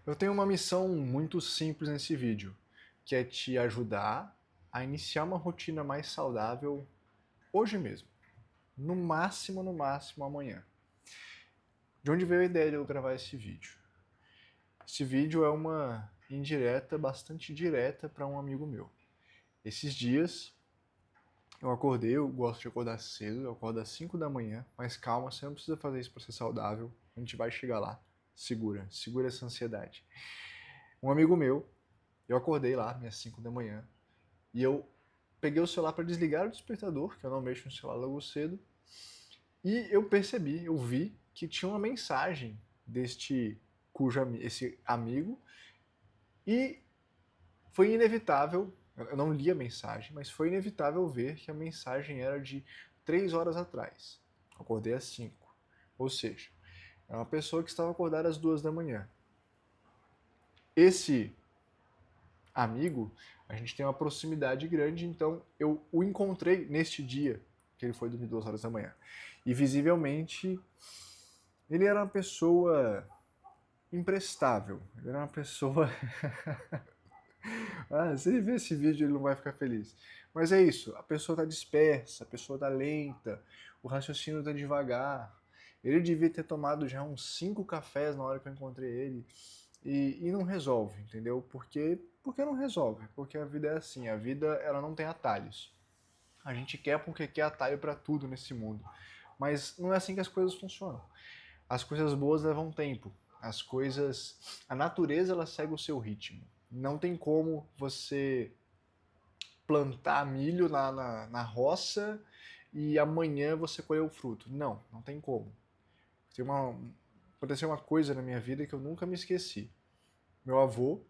Eu tenho uma missão muito simples nesse vídeo, que é te ajudar a iniciar uma rotina mais saudável hoje mesmo. No máximo amanhã. De onde veio a ideia de eu gravar esse vídeo? Esse vídeo é uma indireta bastante direta para um amigo meu. Esses dias eu acordei, eu gosto de acordar cedo, eu acordo às 5 da manhã, mas calma, você não precisa fazer isso para ser saudável, a gente vai chegar lá. Segura essa ansiedade. Um amigo meu, eu acordei lá, às 5 da manhã, e eu peguei o celular para desligar o despertador, que eu não mexo no celular logo cedo, e eu percebi, eu vi que tinha uma mensagem deste esse amigo, e foi inevitável, eu não li a mensagem, mas foi inevitável ver que a mensagem era de 3 horas atrás. Eu acordei às 5. Ou seja, é uma pessoa que estava acordada às 2 da manhã. Esse amigo, a gente tem uma proximidade grande, então eu o encontrei neste dia, que ele foi dormir 2 horas da manhã. E visivelmente, ele era uma pessoa imprestável. Ele era uma pessoa. Se ele ver esse vídeo, ele não vai ficar feliz. Mas é isso, a pessoa tá dispersa, a pessoa tá lenta, o raciocínio tá devagar. Ele devia ter tomado já uns 5 cafés na hora que eu encontrei ele. E não resolve, entendeu? Porque não resolve. Porque a vida é assim, a vida ela não tem atalhos. A gente quer porque quer atalho para tudo nesse mundo. Mas não é assim que as coisas funcionam. As coisas boas levam tempo. As coisas. A natureza ela segue o seu ritmo. Não tem como você plantar milho na roça e amanhã você colher o fruto. Não, não tem como. Aconteceu uma coisa na minha vida que eu nunca me esqueci. Meu avô,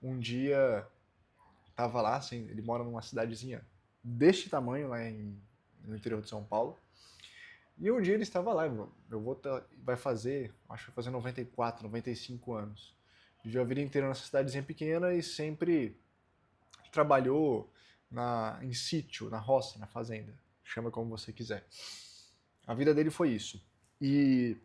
um dia, tava lá, assim, ele mora numa cidadezinha deste tamanho, no interior de São Paulo. E um dia ele estava lá, meu avô vai fazer, acho que vai fazer 94, 95 anos. Viveu a vida inteira nessa cidadezinha pequena e sempre trabalhou em sítio, na roça, na fazenda. Chama como você quiser. A vida dele foi isso. E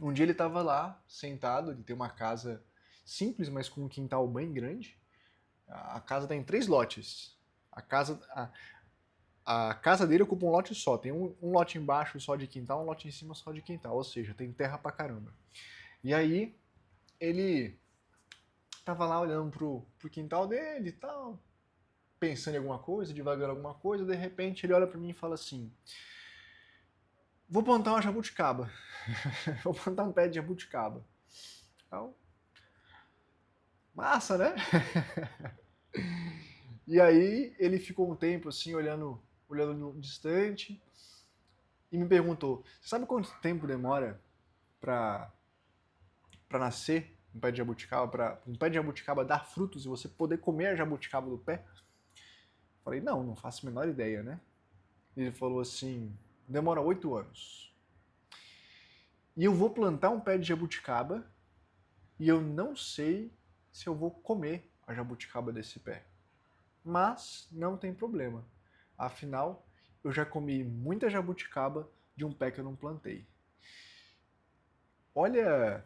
um dia ele estava lá, sentado, ele tem uma casa simples, mas com um quintal bem grande. A casa tem 3 lotes. A casa dele ocupa um lote só. Tem um lote embaixo só de quintal, um lote em cima só de quintal. Ou seja, tem terra pra caramba. E aí, ele tava lá olhando pro quintal dele e tal, pensando em alguma coisa, devagando alguma coisa. De repente, ele olha pra mim e fala assim: vou plantar uma jabuticaba. Vou plantar um pé de jabuticaba. Então, massa, né? E aí ele ficou um tempo assim, olhando no distante e me perguntou: você sabe quanto tempo demora para nascer um pé de jabuticaba, para um pé de jabuticaba dar frutos e você poder comer a jabuticaba do pé? Falei: não faço a menor ideia, né? Ele falou assim: demora 8 anos. E eu vou plantar um pé de jabuticaba e eu não sei se eu vou comer a jabuticaba desse pé. Mas não tem problema. Afinal, eu já comi muita jabuticaba de um pé que eu não plantei. Olha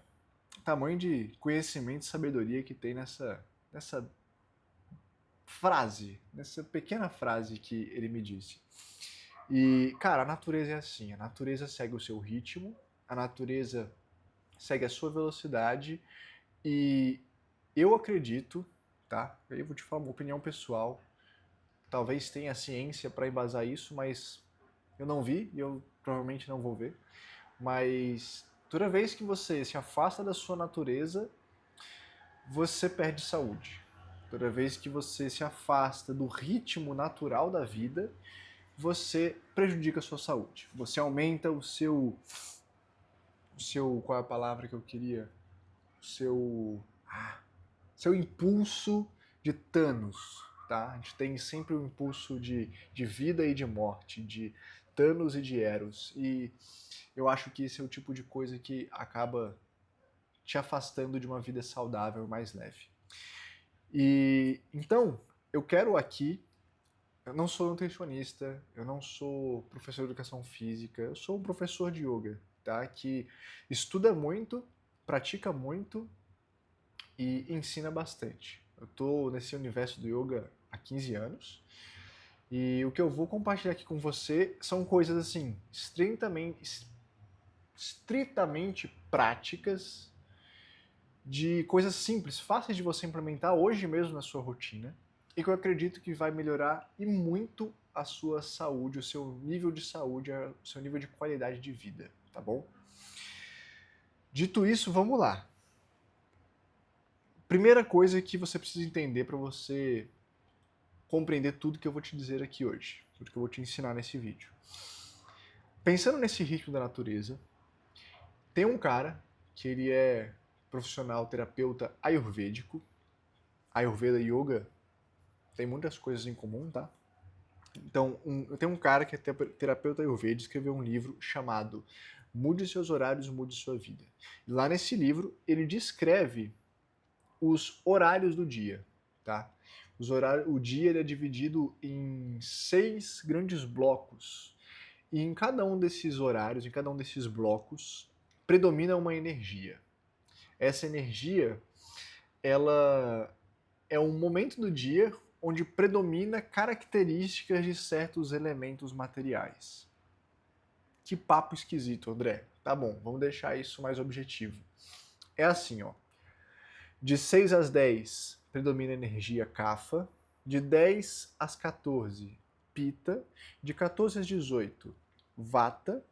o tamanho de conhecimento e sabedoria que tem nessa frase, nessa pequena frase que ele me disse. E, cara, a natureza é assim, a natureza segue o seu ritmo, a natureza segue a sua velocidade e eu acredito, tá? Eu vou te falar uma opinião pessoal, talvez tenha ciência para embasar isso, mas eu não vi e eu provavelmente não vou ver. Mas toda vez que você se afasta da sua natureza, você perde saúde. Toda vez que você se afasta do ritmo natural da vida, você prejudica a sua saúde. Você aumenta qual é a palavra que eu queria? O seu impulso de Thanos, tá? A gente tem sempre o impulso de vida e de morte, de Thanos e de Eros. E eu acho que esse é o tipo de coisa que acaba te afastando de uma vida saudável mais leve. E então, eu quero aqui, eu não sou nutricionista, eu não sou professor de educação física, eu sou um professor de yoga, tá? Que estuda muito, pratica muito e ensina bastante. Eu tô nesse universo do yoga há 15 anos e o que eu vou compartilhar aqui com você são coisas assim, estritamente práticas, de coisas simples, fáceis de você implementar hoje mesmo na sua rotina e que eu acredito que vai melhorar e muito a sua saúde, o seu nível de saúde, o seu nível de qualidade de vida, tá bom? Dito isso, vamos lá. Primeira coisa que você precisa entender para você compreender tudo que eu vou te dizer aqui hoje, tudo que eu vou te ensinar nesse vídeo. Pensando nesse ritmo da natureza, tem um cara que ele é profissional terapeuta ayurvédico. Ayurveda e Yoga tem muitas coisas em comum, tá? Então, tem um cara que é terapeuta ayurvédico, escreveu um livro chamado Mude Seus Horários, Mude Sua Vida. E lá nesse livro, ele descreve os horários do dia, tá? O dia ele é dividido em 6 grandes blocos. E em cada um desses horários, em cada um desses blocos, predomina uma energia. Essa energia, ela é um momento do dia onde predomina características de certos elementos materiais. Que papo esquisito, André. Tá bom, vamos deixar isso mais objetivo. É assim, ó. De 6 às 10 predomina a energia Kapha, de 10 às 14 Pitta, de 14 às 18 Vata,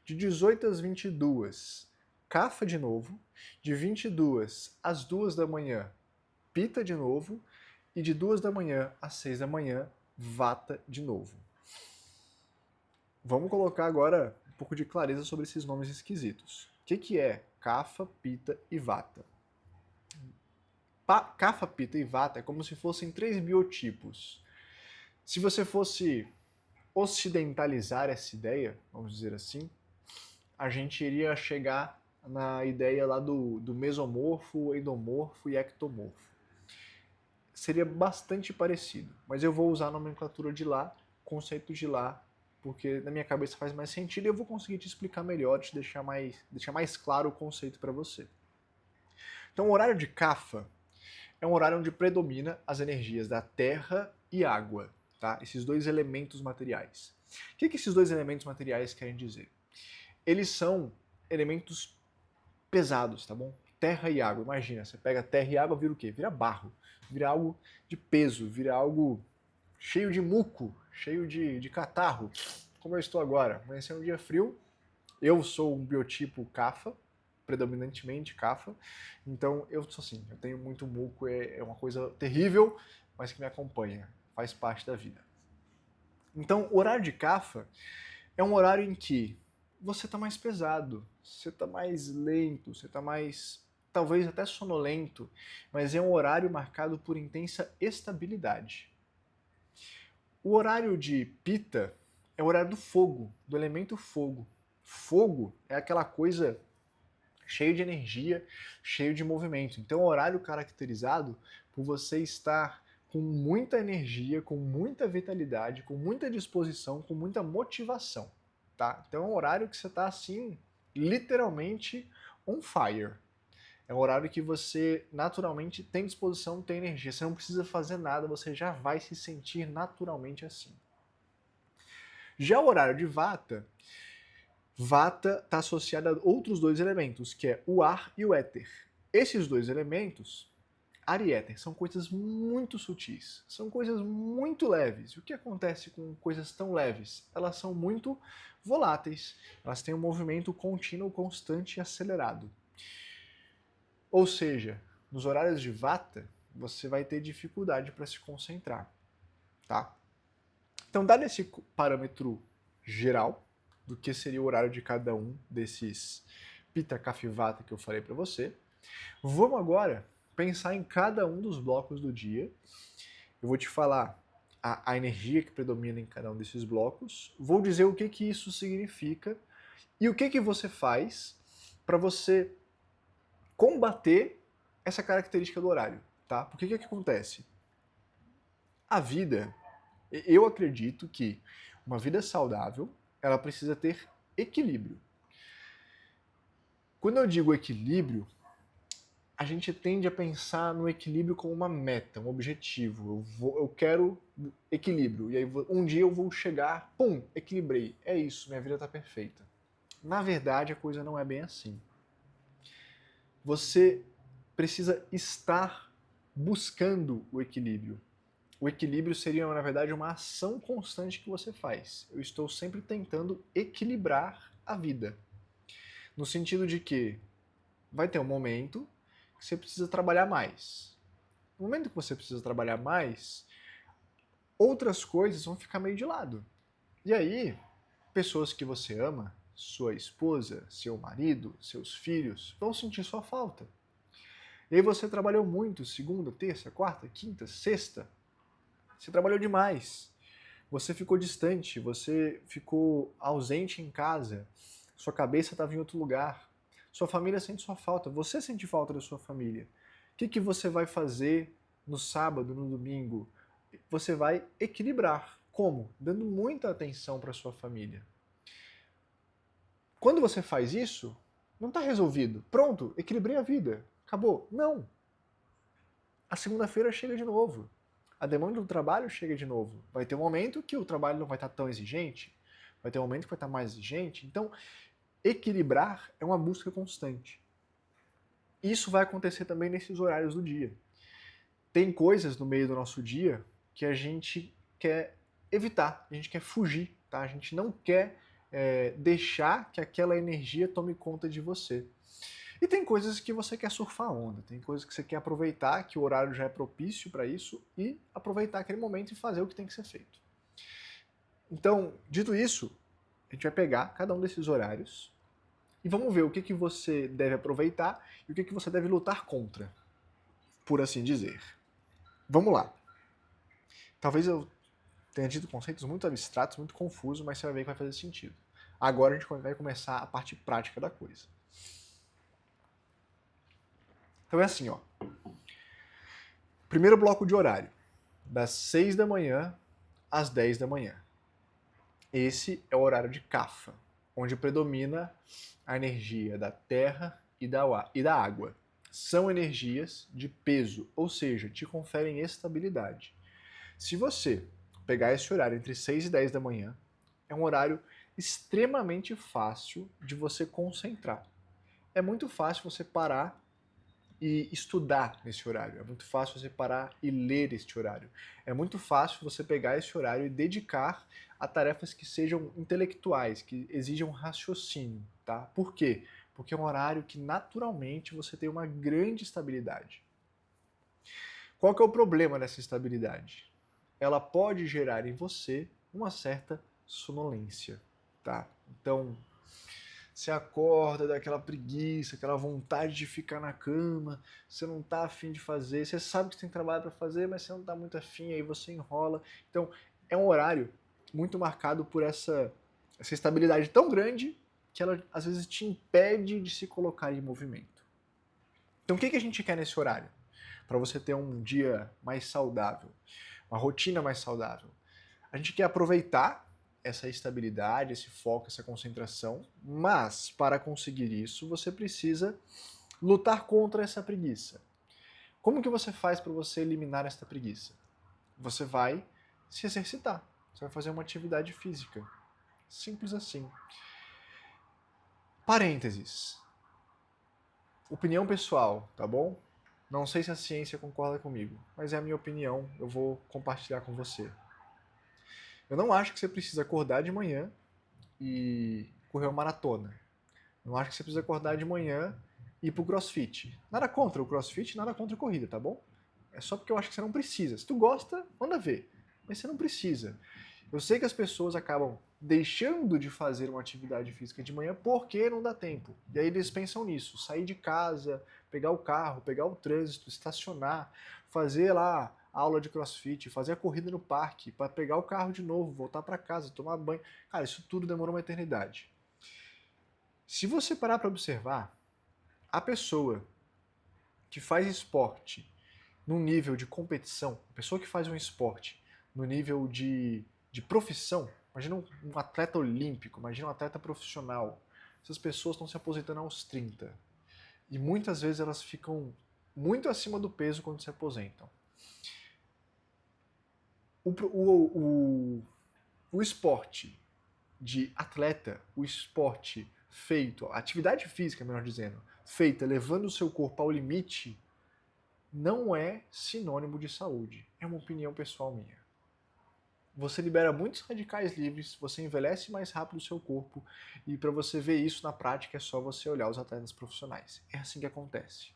de 18 às 22 Kapha de novo, de 22 às 2 da manhã Pitta de novo, e de 2 da manhã às 6 da manhã Vata de novo. Vamos colocar agora um pouco de clareza sobre esses nomes esquisitos. O que é Kapha, Pitta e Vata? Kapha, Pitta e Vata é como se fossem 3 biotipos. Se você fosse ocidentalizar essa ideia, vamos dizer assim, a gente iria chegar na ideia lá do mesomorfo, endomorfo e ectomorfo. Seria bastante parecido, mas eu vou usar a nomenclatura de lá, conceito de lá, porque na minha cabeça faz mais sentido e eu vou conseguir te explicar melhor, te deixar mais claro o conceito para você. Então, o horário de Kapha é um horário onde predomina as energias da terra e água, tá? Esses dois elementos materiais. O que esses dois elementos materiais querem dizer? Eles são elementos pesados, tá bom? Terra e água. Imagina, você pega terra e água, vira o quê? Vira barro. Vira algo de peso, vira algo cheio de muco, cheio de catarro. Como eu estou agora. Amanheceu um dia frio. Eu sou um biotipo Kapha, predominantemente Kapha. Então eu sou assim, eu tenho muito muco, é uma coisa terrível, mas que me acompanha, faz parte da vida. Então o horário de Kapha é um horário em que você está mais pesado, você está mais lento, você está mais, talvez até sonolento, mas é um horário marcado por intensa estabilidade. O horário de Pitta é o horário do fogo, do elemento fogo. Fogo é aquela coisa cheio de energia, cheio de movimento. Então, é um horário caracterizado por você estar com muita energia, com muita vitalidade, com muita disposição, com muita motivação, tá? Então, é um horário que você está assim, literalmente on fire. É um horário que você naturalmente tem disposição, tem energia. Você não precisa fazer nada, você já vai se sentir naturalmente assim. Já o horário de Vata, Vata está associado a outros dois elementos, que é o ar e o éter. Esses dois elementos, ar e éter, são coisas muito sutis, são coisas muito leves. E o que acontece com coisas tão leves? Elas são muito voláteis, elas têm um movimento contínuo, constante e acelerado. Ou seja, nos horários de Vata, você vai ter dificuldade para se concentrar, tá? Então, dado esse parâmetro geral do que seria o horário de cada um desses Pitta, Kapha e Vata que eu falei para você, vamos agora pensar em cada um dos blocos do dia. Eu vou te falar a energia que predomina em cada um desses blocos, vou dizer o que isso significa e o que você faz para você combater essa característica do horário, tá? Porque o que acontece? A vida, eu acredito que uma vida saudável, ela precisa ter equilíbrio. Quando eu digo equilíbrio, a gente tende a pensar no equilíbrio como uma meta, um objetivo. Eu quero equilíbrio. E aí um dia eu vou chegar, pum, equilibrei. É isso, minha vida está perfeita. Na verdade, a coisa não é bem assim. Você precisa estar buscando o equilíbrio. O equilíbrio seria, na verdade, uma ação constante que você faz. Eu estou sempre tentando equilibrar a vida. No sentido de que vai ter um momento que você precisa trabalhar mais. No momento que você precisa trabalhar mais, outras coisas vão ficar meio de lado. E aí, pessoas que você ama, sua esposa, seu marido, seus filhos, vão sentir sua falta. E aí você trabalhou muito, segunda, terça, quarta, quinta, sexta. Você trabalhou demais. Você ficou distante, você ficou ausente em casa. Sua cabeça estava em outro lugar. Sua família sente sua falta. Você sente falta da sua família. O que você vai fazer no sábado, no domingo? Você vai equilibrar. Como? Dando muita atenção para sua família. Quando você faz isso, não está resolvido. Pronto, equilibrei a vida. Acabou. Não. A segunda-feira chega de novo. A demanda do trabalho chega de novo. Vai ter um momento que o trabalho não vai estar tão exigente. Vai ter um momento que vai estar mais exigente. Então, equilibrar é uma busca constante. Isso vai acontecer também nesses horários do dia. Tem coisas no meio do nosso dia que a gente quer evitar, a gente quer fugir, tá? A gente não quer deixar que aquela energia tome conta de você. E tem coisas que você quer surfar a onda, tem coisas que você quer aproveitar, que o horário já é propício para isso, e aproveitar aquele momento e fazer o que tem que ser feito. Então, dito isso, a gente vai pegar cada um desses horários e vamos ver o que você deve aproveitar e o que você deve lutar contra, por assim dizer. Vamos lá. Talvez eu tenha dito conceitos muito abstratos, muito confusos, mas você vai ver que vai fazer sentido. Agora a gente vai começar a parte prática da coisa. Então é assim, ó. Primeiro bloco de horário, das 6 da manhã às 10 da manhã. Esse é o horário de Kapha, onde predomina a energia da terra e da água. São energias de peso, ou seja, te conferem estabilidade. Se você pegar esse horário entre 6 e 10 da manhã, é um horário extremamente fácil de você concentrar. É muito fácil você parar e estudar nesse horário. É muito fácil você parar e ler este horário. É muito fácil você pegar esse horário e dedicar a tarefas que sejam intelectuais, que exijam raciocínio, tá? Por quê? Porque é um horário que naturalmente você tem uma grande estabilidade. Qual que é o problema dessa estabilidade? Ela pode gerar em você uma certa sonolência, tá? Então, você acorda daquela preguiça, aquela vontade de ficar na cama, você não tá afim de fazer, você sabe que você tem trabalho para fazer, mas você não tá muito afim, aí você enrola. Então, é um horário muito marcado por essa estabilidade tão grande que ela às vezes te impede de se colocar em movimento. Então, o que a gente quer nesse horário? Para você ter um dia mais saudável, uma rotina mais saudável. A gente quer aproveitar essa estabilidade, esse foco, essa concentração, mas para conseguir isso você precisa lutar contra essa preguiça. Como que você faz para você eliminar essa preguiça? Você vai se exercitar, você vai fazer uma atividade física. Simples assim. Parênteses. Opinião pessoal, tá bom? Não sei se a ciência concorda comigo, mas é a minha opinião, eu vou compartilhar com você. Eu não acho que você precisa acordar de manhã e correr uma maratona. Eu não acho que você precisa acordar de manhã e ir pro CrossFit. Nada contra o CrossFit, nada contra a corrida, tá bom? É só porque eu acho que você não precisa. Se tu gosta, manda ver. Mas você não precisa. Eu sei que as pessoas acabam deixando de fazer uma atividade física de manhã porque não dá tempo. E aí eles pensam nisso, sair de casa, pegar o carro, pegar o trânsito, estacionar, fazer lá a aula de CrossFit, fazer a corrida no parque, para pegar o carro de novo, voltar para casa, tomar banho. Cara, isso tudo demorou uma eternidade. Se você parar para observar, a pessoa que faz esporte num nível de competição, a pessoa que faz um esporte no nível de profissão, imagina um atleta olímpico, imagina um atleta profissional, essas pessoas estão se aposentando aos 30. E muitas vezes elas ficam muito acima do peso quando se aposentam. O esporte de atleta, o esporte feito, a atividade física, melhor dizendo, feita levando o seu corpo ao limite, não é sinônimo de saúde. É uma opinião pessoal minha. Você libera muitos radicais livres, você envelhece mais rápido o seu corpo, e para você ver isso na prática é só você olhar os atletas profissionais. É assim que acontece.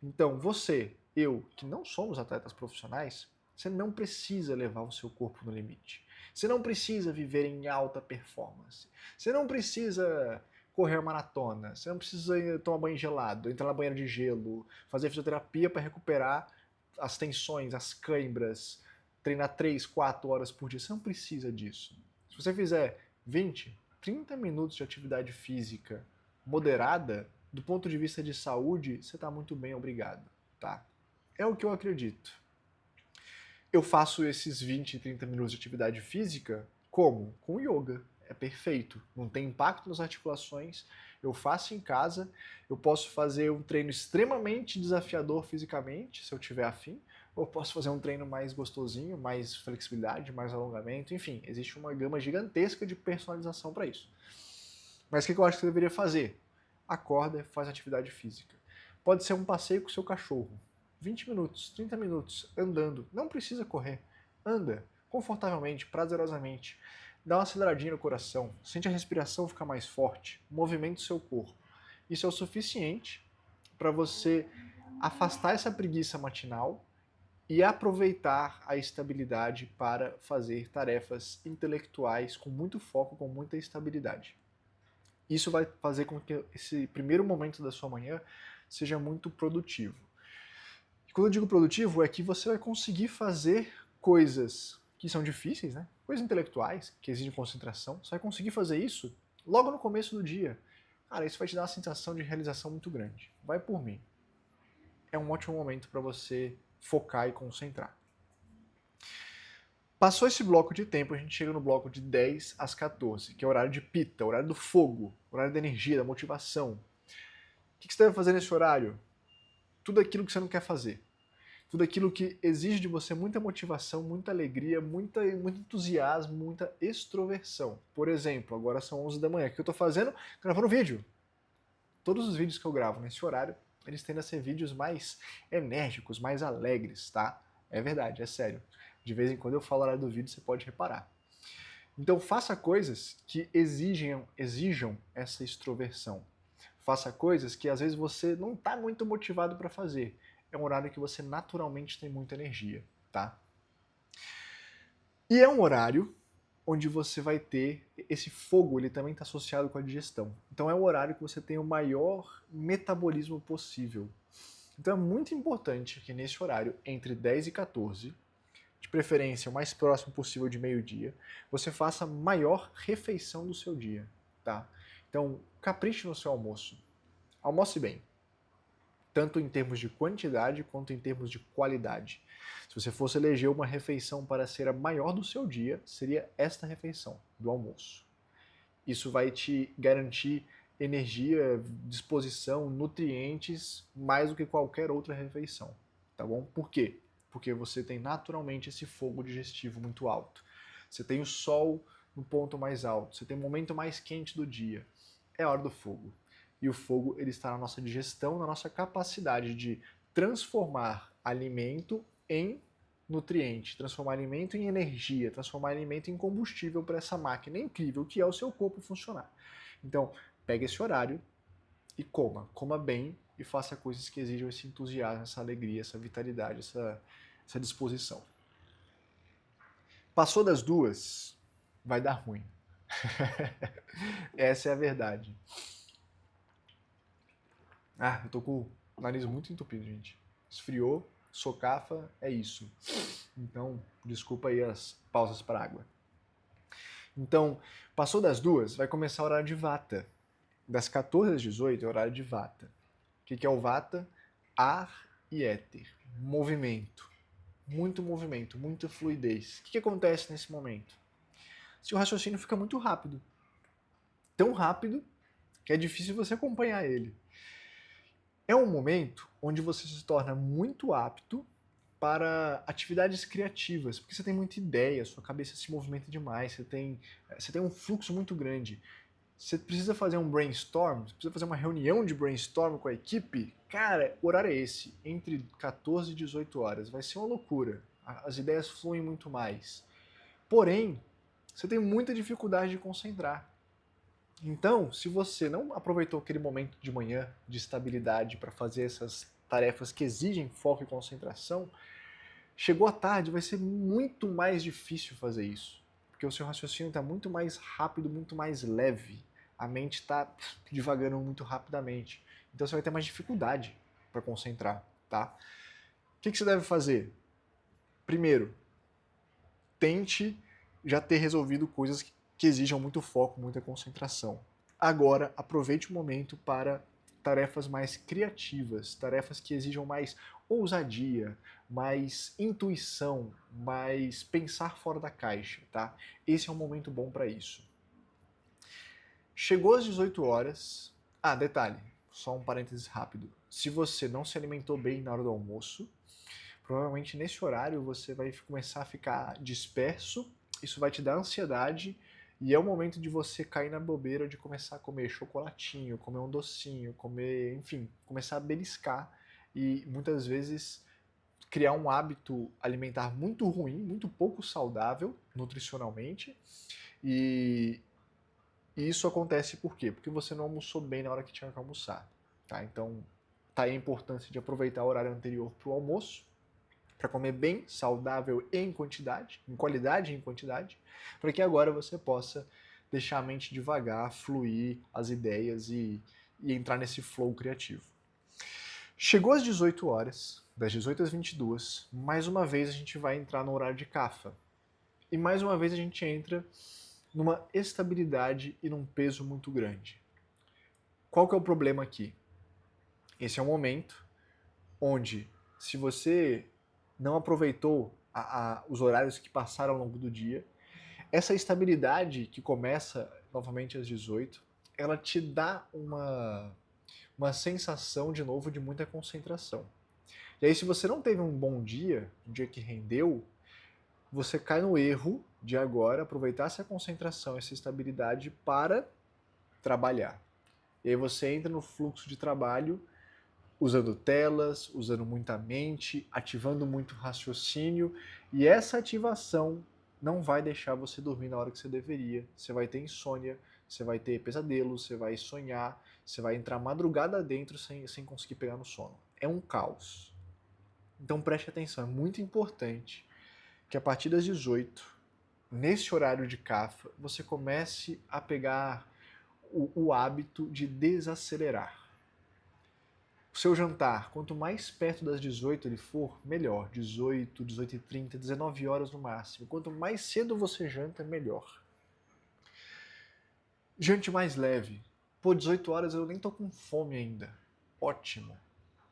Então, você, eu, que não somos atletas profissionais, você não precisa levar o seu corpo no limite. Você não precisa viver em alta performance. Você não precisa correr maratona. Você não precisa tomar banho gelado, entrar na banheira de gelo, fazer fisioterapia para recuperar as tensões, as cãibras, treinar 3, 4 horas por dia. Você não precisa disso. Se você fizer 20, 30 minutos de atividade física moderada, do ponto de vista de saúde, você está muito bem, obrigado. Tá? É o que eu acredito. Eu faço esses 20, 30 minutos de atividade física como? Com yoga. É perfeito. Não tem impacto nas articulações. Eu faço em casa. Eu posso fazer um treino extremamente desafiador fisicamente, se eu tiver afim. Ou posso fazer um treino mais gostosinho, mais flexibilidade, mais alongamento. Enfim, existe uma gama gigantesca de personalização para isso. Mas o que eu acho que você deveria fazer? Acorda e faz atividade física. Pode ser um passeio com o seu cachorro. 20 minutos, 30 minutos, andando. Não precisa correr. Anda, confortavelmente, prazerosamente. Dá uma aceleradinha no coração. Sente a respiração ficar mais forte. Movimenta o seu corpo. Isso é o suficiente para você afastar essa preguiça matinal e aproveitar a estabilidade para fazer tarefas intelectuais com muito foco, com muita estabilidade. Isso vai fazer com que esse primeiro momento da sua manhã seja muito produtivo. E quando eu digo produtivo, é que você vai conseguir fazer coisas que são difíceis, né? Coisas intelectuais, que exigem concentração. Você vai conseguir fazer isso logo no começo do dia. Cara, isso vai te dar uma sensação de realização muito grande. Vai por mim. É um ótimo momento para você focar e concentrar. Passou esse bloco de tempo, a gente chega no bloco de 10 às 14, que é o horário de pita, o horário do fogo, o horário da energia, da motivação. O que você deve fazer nesse horário? Tudo aquilo que você não quer fazer. Tudo aquilo que exige de você muita motivação, muita alegria, muito entusiasmo, muita extroversão. Por exemplo, agora são 11 da manhã. O que eu estou fazendo? Gravando vídeo. Todos os vídeos que eu gravo nesse horário, eles tendem a ser vídeos mais enérgicos, mais alegres, tá? É verdade, é sério. De vez em quando eu falo a hora do vídeo, você pode reparar. Então faça coisas que exijam essa extroversão. Faça coisas que às vezes você não está muito motivado para fazer. É um horário que você naturalmente tem muita energia, tá? E é um horário onde você vai ter esse fogo, ele também está associado com a digestão. Então é o horário que você tem o maior metabolismo possível. Então é muito importante que nesse horário, entre 10 e 14, de preferência o mais próximo possível de meio-dia, você faça a maior refeição do seu dia, tá? Então, capriche no seu almoço. Almoce bem, tanto em termos de quantidade quanto em termos de qualidade. Se você fosse eleger uma refeição para ser a maior do seu dia, seria esta refeição, do almoço. Isso vai te garantir energia, disposição, nutrientes, mais do que qualquer outra refeição, tá bom? Por quê? Porque você tem naturalmente esse fogo digestivo muito alto. Você tem o sol no ponto mais alto, você tem o momento mais quente do dia. É a hora do fogo. E o fogo ele está na nossa digestão, na nossa capacidade de transformar alimento em nutriente, transformar alimento em energia, transformar alimento em combustível para essa máquina incrível que é o seu corpo funcionar. Então, pegue esse horário e coma bem e faça coisas que exijam esse entusiasmo, essa alegria, essa vitalidade, essa disposição. Passou das 2, vai dar ruim. Essa é a verdade. Ah, eu tô com o nariz muito entupido, gente. Esfriou, socafa, é isso. Então, desculpa aí as pausas para água. Então, passou das 2, vai começar o horário de Vata. Das 14 às 18 é o horário de Vata. O que é o Vata? Ar e éter. Movimento. Muito movimento, muita fluidez. O que acontece nesse momento? Seu raciocínio fica muito rápido. Tão rápido que é difícil você acompanhar ele. É um momento onde você se torna muito apto para atividades criativas, porque você tem muita ideia, sua cabeça se movimenta demais, você tem um fluxo muito grande. Você precisa fazer um brainstorm, você precisa fazer uma reunião de brainstorm com a equipe, cara, o horário é esse, entre 14 e 18 horas. Vai ser uma loucura. As ideias fluem muito mais. Porém, você tem muita dificuldade de concentrar. Então, se você não aproveitou aquele momento de manhã de estabilidade para fazer essas tarefas que exigem foco e concentração, chegou à tarde, vai ser muito mais difícil fazer isso. Porque o seu raciocínio está muito mais rápido, muito mais leve. A mente está divagando muito rapidamente. Então você vai ter mais dificuldade para concentrar, tá? O que você deve fazer? Primeiro, tente já ter resolvido coisas que exijam muito foco, muita concentração. Agora, aproveite o momento para tarefas mais criativas, tarefas que exijam mais ousadia, mais intuição, mais pensar fora da caixa, tá? Esse é um momento bom para isso. Chegou às 18 horas. Ah, detalhe, só um parênteses rápido. Se você não se alimentou bem na hora do almoço, provavelmente nesse horário você vai começar a ficar disperso, isso vai te dar ansiedade e é o momento de você cair na bobeira de começar a comer chocolatinho, comer um docinho, comer, enfim, começar a beliscar e muitas vezes criar um hábito alimentar muito ruim, muito pouco saudável nutricionalmente. E isso acontece por quê? Porque você não almoçou bem na hora que tinha que almoçar. Tá? Então, tá aí a importância de aproveitar o horário anterior para o almoço, para comer bem, saudável em quantidade, em qualidade e em quantidade, para que agora você possa deixar a mente devagar, fluir as ideias e entrar nesse flow criativo. Chegou às 18 horas, das 18 às 22, mais uma vez a gente vai entrar no horário de CAFA. E mais uma vez a gente entra numa estabilidade e num peso muito grande. Qual que é o problema aqui? Esse é um momento onde, se você não aproveitou os horários que passaram ao longo do dia, essa estabilidade que começa novamente às 18, ela te dá uma sensação de novo de muita concentração. E aí, se você não teve um bom dia, um dia que rendeu, você cai no erro de agora aproveitar essa concentração, essa estabilidade para trabalhar. E aí você entra no fluxo de trabalho usando telas, usando muita mente, ativando muito raciocínio, e essa ativação não vai deixar você dormir na hora que você deveria. Você vai ter insônia, você vai ter pesadelos, você vai sonhar, você vai entrar madrugada dentro sem conseguir pegar no sono. É um caos. Então preste atenção, é muito importante que a partir das 18, nesse horário de CAFA, você comece a pegar o hábito de desacelerar. O seu jantar, quanto mais perto das 18 ele for, melhor. 18, 18h30, 19 horas no máximo. Quanto mais cedo você janta, melhor. Jante mais leve. Pô, 18 horas eu nem tô com fome ainda. Ótimo.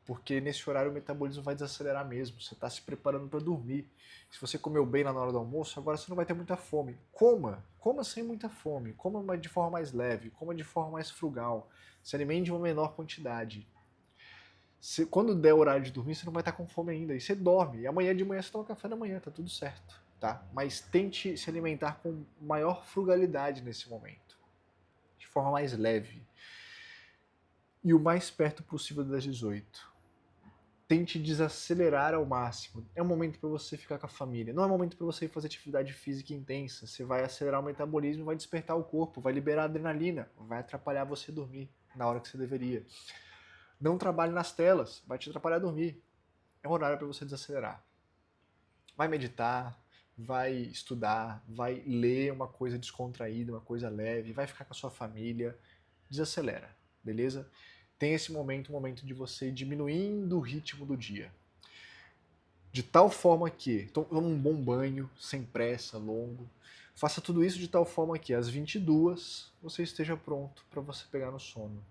Porque nesse horário o metabolismo vai desacelerar mesmo. Você está se preparando para dormir. Se você comeu bem na hora do almoço, agora você não vai ter muita fome. Coma. Coma sem muita fome. Coma de forma mais leve. Coma de forma mais frugal. Se alimente de uma menor quantidade. Quando der o horário de dormir, você não vai estar com fome ainda. E você dorme. E amanhã de manhã você toma café da manhã, tá tudo certo. Tá? Mas tente se alimentar com maior frugalidade nesse momento. De forma mais leve. E o mais perto possível das 18. Tente desacelerar ao máximo. É um momento para você ficar com a família. Não é um momento para você fazer atividade física intensa. Você vai acelerar o metabolismo, vai despertar o corpo, vai liberar adrenalina, vai atrapalhar você dormir na hora que você deveria. Não trabalhe nas telas, vai te atrapalhar a dormir. É um horário para você desacelerar. Vai meditar, vai estudar, vai ler uma coisa descontraída, uma coisa leve, vai ficar com a sua família. Desacelera, beleza? Tem esse momento, um momento de você ir diminuindo o ritmo do dia. De tal forma que, toma um bom banho, sem pressa, longo. Faça tudo isso de tal forma que às 22 você esteja pronto para você pegar no sono.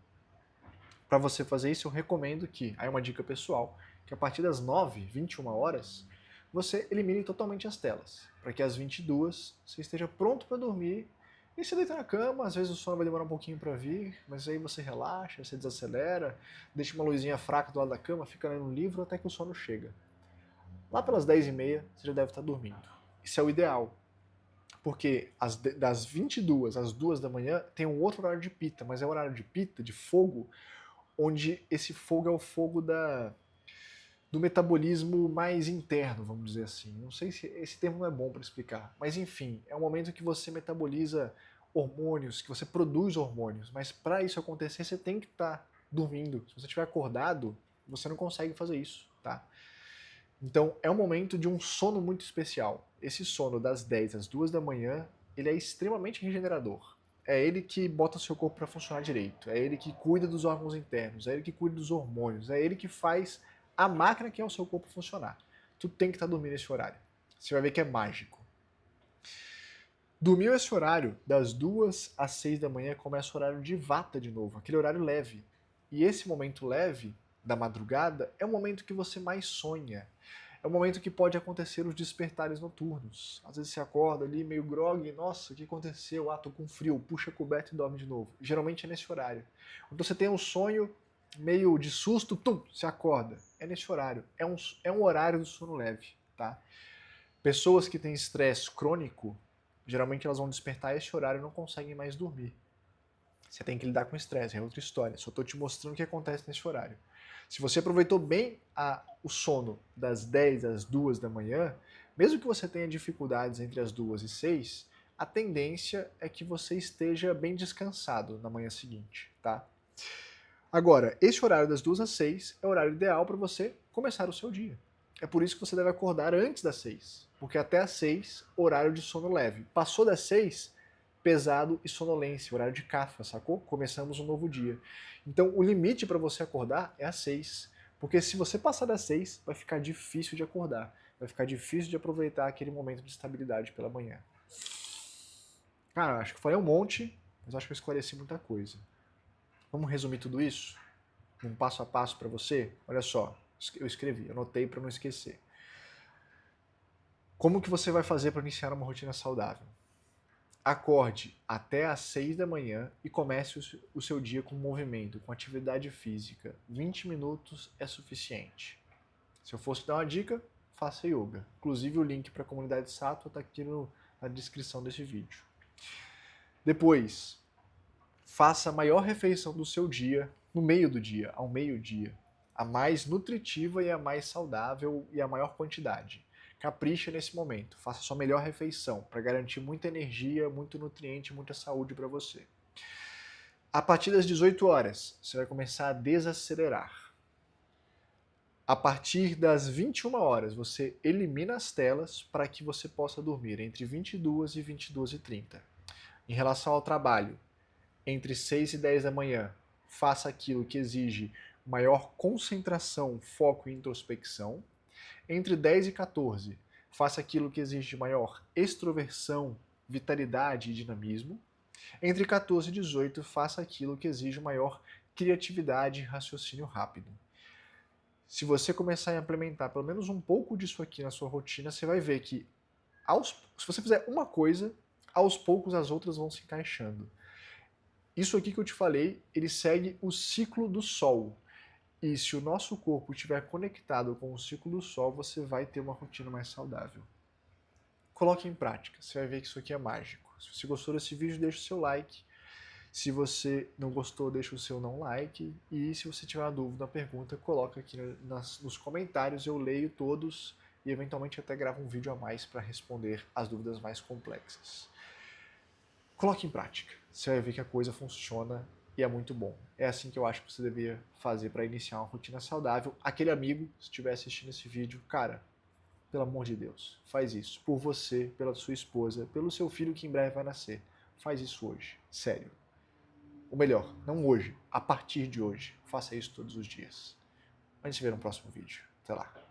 Para você fazer isso, eu recomendo que, aí é uma dica pessoal, que a partir das 9, 21 horas, você elimine totalmente as telas, para que às 22 você esteja pronto para dormir E você deita na cama, às vezes o sono vai demorar um pouquinho para vir, mas aí você relaxa, você desacelera, deixa uma luzinha fraca do lado da cama, fica lendo um livro até que o sono chega. Lá pelas 10h30, você já deve estar dormindo. Isso é o ideal, porque das 22 às 2 da manhã tem um outro horário de pita, mas é o horário de pita, de fogo, onde esse fogo é o fogo do metabolismo mais interno, vamos dizer assim. Não sei se esse termo não é bom para explicar, mas enfim, é um momento que você metaboliza hormônios, que você produz hormônios, mas para isso acontecer você tem que estar dormindo. Se você estiver acordado, você não consegue fazer isso, tá? Então é um momento de um sono muito especial. Esse sono das 10 às 2 da manhã, ele é extremamente regenerador. É ele que bota o seu corpo para funcionar direito, é ele que cuida dos órgãos internos, é ele que cuida dos hormônios, é ele que faz a máquina que é o seu corpo funcionar. Tu tem que estar dormindo nesse horário. Você vai ver que é mágico. Dormiu esse horário, das 2 às 6 da manhã começa o horário de vata de novo, aquele horário leve. E esse momento leve da madrugada é o momento que você mais sonha. É o momento que pode acontecer os despertares noturnos. Às vezes você acorda ali meio grog, nossa, o que aconteceu? Ah, tô com frio, puxa a coberta e dorme de novo. Geralmente é nesse horário. Então você tem um sonho meio de susto, tum, você acorda. É nesse horário. É um horário do sono leve, tá? Pessoas que têm estresse crônico, geralmente elas vão despertar esse horário e não conseguem mais dormir. Você tem que lidar com estresse, é outra história. Só estou te mostrando o que acontece nesse horário. Se você aproveitou bem o sono das 10 às 2 da manhã, mesmo que você tenha dificuldades entre as 2 e 6, a tendência é que você esteja bem descansado na manhã seguinte, tá? Agora, esse horário das 2 às 6 é o horário ideal para você começar o seu dia. É por isso que você deve acordar antes das 6, porque até às 6, horário de sono leve. Passou das 6, pesado e sonolência, horário de cafa, sacou? Começamos um novo dia. Então, o limite para você acordar é às 6, porque se você passar das 6, vai ficar difícil de acordar, vai ficar difícil de aproveitar aquele momento de estabilidade pela manhã. Cara, acho que eu falei um monte, mas acho que eu esclareci muita coisa. Vamos resumir tudo isso? Um passo a passo para você? Olha só, eu escrevi, anotei para não esquecer. Como que você vai fazer para iniciar uma rotina saudável? Acorde até às 6 da manhã e comece o seu dia com movimento, com atividade física. 20 minutos é suficiente. Se eu fosse dar uma dica, faça yoga. Inclusive o link para a comunidade Sattva está aqui na descrição desse vídeo. Depois, faça a maior refeição do seu dia no meio do dia, ao meio-dia. A mais nutritiva e a mais saudável e a maior quantidade. Capricha nesse momento, faça a sua melhor refeição para garantir muita energia, muito nutriente, muita saúde para você. A partir das 18 horas, você vai começar a desacelerar. A partir das 21 horas, você elimina as telas para que você possa dormir entre 22 e 22h30. Em relação ao trabalho, entre 6 e 10 da manhã, faça aquilo que exige maior concentração, foco e introspecção. Entre 10 e 14, faça aquilo que exige maior extroversão, vitalidade e dinamismo. Entre 14 e 18, faça aquilo que exige maior criatividade e raciocínio rápido. Se você começar a implementar pelo menos um pouco disso aqui na sua rotina, você vai ver que se você fizer uma coisa, aos poucos as outras vão se encaixando. Isso aqui que eu te falei, ele segue o ciclo do Sol. E se o nosso corpo estiver conectado com o ciclo do Sol, você vai ter uma rotina mais saudável. Coloque em prática, você vai ver que isso aqui é mágico. Se você gostou desse vídeo, deixa o seu like. Se você não gostou, deixa o seu não like. E se você tiver uma dúvida, uma pergunta, coloca aqui nos comentários, eu leio todos e eventualmente até gravo um vídeo a mais para responder as dúvidas mais complexas. Coloque em prática, você vai ver que a coisa funciona e é muito bom. É assim que eu acho que você deveria fazer para iniciar uma rotina saudável. Aquele amigo, se estiver assistindo esse vídeo, cara, pelo amor de Deus, faz isso. Por você, pela sua esposa, pelo seu filho que em breve vai nascer. Faz isso hoje, sério. Ou melhor, não hoje, a partir de hoje. Faça isso todos os dias. A gente se vê no próximo vídeo. Até lá.